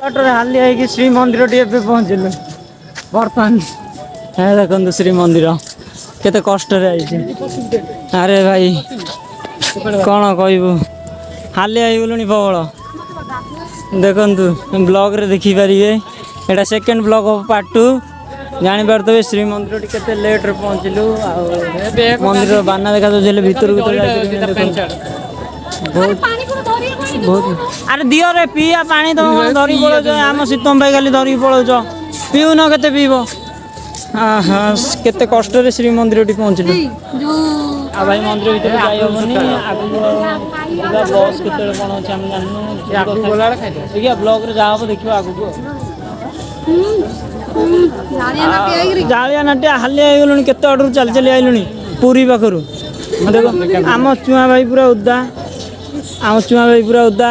हाली आई श्री मंदिर टी पहुँचलु बर्तमान देखो श्री मंदिर केते कष्ट अरे भाई कौन कहबू हाली आई गलु प्रबल देखु ब्लॉग रे देखिपारे यहाँ सेकेंड ब्लॉग ऑफ पार्ट 2 जानीपे श्री मंदिर केते लेट रे पहुँचलु मंदिर बाना देखा भीतर बहुत बहुत अरे दियो रे पिया पानी तुम धरी पड़ो आम शीतम भाई खाली धरिक पड़ोच पीऊ न के पीब केते कष्ट रे श्री मंदिर पहुँचलु भाई मंदिर भीतर जाई हेनी बस के कौन अच्छे आम जानू ब्लॉग रे जा देखो आगू जालिया नाट्य हाली आईगलु केते अडू चली चली आइलुनी पूरी पाखर देखो आम चुआ भाई पूरा उदा आम चुआ भाई पूरा उदा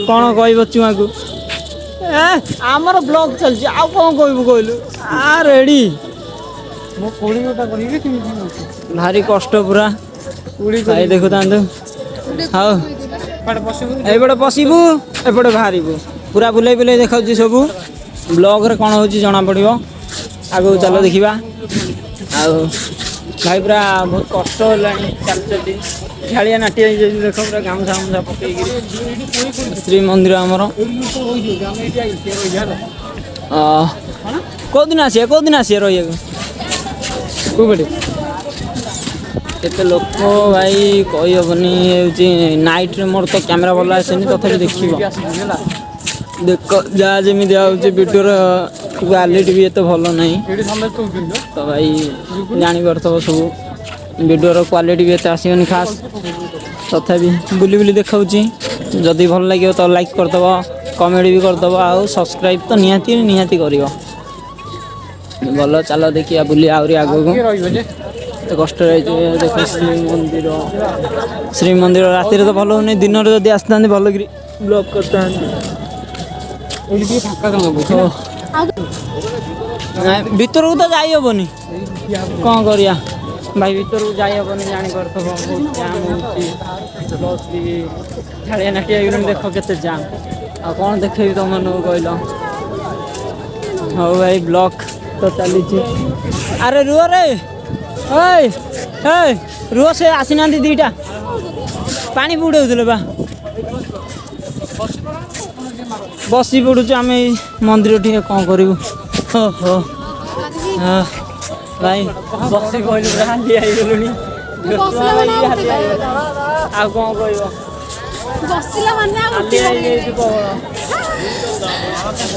कौन कह चुआ को आमर ब्लॉग चलती आउ कौन कहबू कहलु रेडी भारी कष्ट पूरा भाई देखु हाँ एपटे पशबू एपटे बाहर पूरा बुलाई बुलाई देखा सब ब्लॉग रे कौन हो जना पड़ो आग चलो देखा भाई पूरा बहुत कष्ट है चल चली झाड़िया नाटी देख पूरा गामछा गामछा पकई श्री मंदिर आमर कौ दिन आसिए रही केते लोक भाई कही हेनी नाइट रे मोर तो कैमेरा भल आसेनी तथापि देख देख जहाँ जमी वीडियो क्वालिटी भी एत भल ना तो भाई जानीपरव सब वीडियो क्वालिटी भी एत आसनी खास तथापि बुली बुली देखा जदि भल लगे तो लाइक करदब कमेंट भी करदब आ सब्सक्राइब तो निहाती कर भल चलो देखिए बुली आहरी आग कष्ट देख श्री मंदिर राति तो भल हो दिन में जब आसता भल ब्लॉग करता भीतर को तो जाई हेनी कौन करिया भाई भीतर को जाई हेनी जापर झाड़िया नाटी देख के जाम आ कौन देखे तुम मन कहल हाँ भाई ब्लॉक तो चली अरे रुह रे रुह से आसी ना दीटा पानी बुड़े बा बसी पड़ू आम मंदिर टी कौन करूँ ओहो भाई बसी कहलु हाली आईगलु आ कौन कह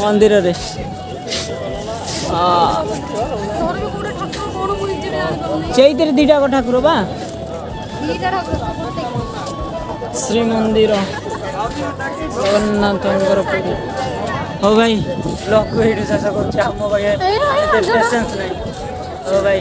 मंदिर रे से दीटा ठाकुर बा श्री मंदिर जगन्नाथ हाँ भाई ब्लॉग को शेष कर भाई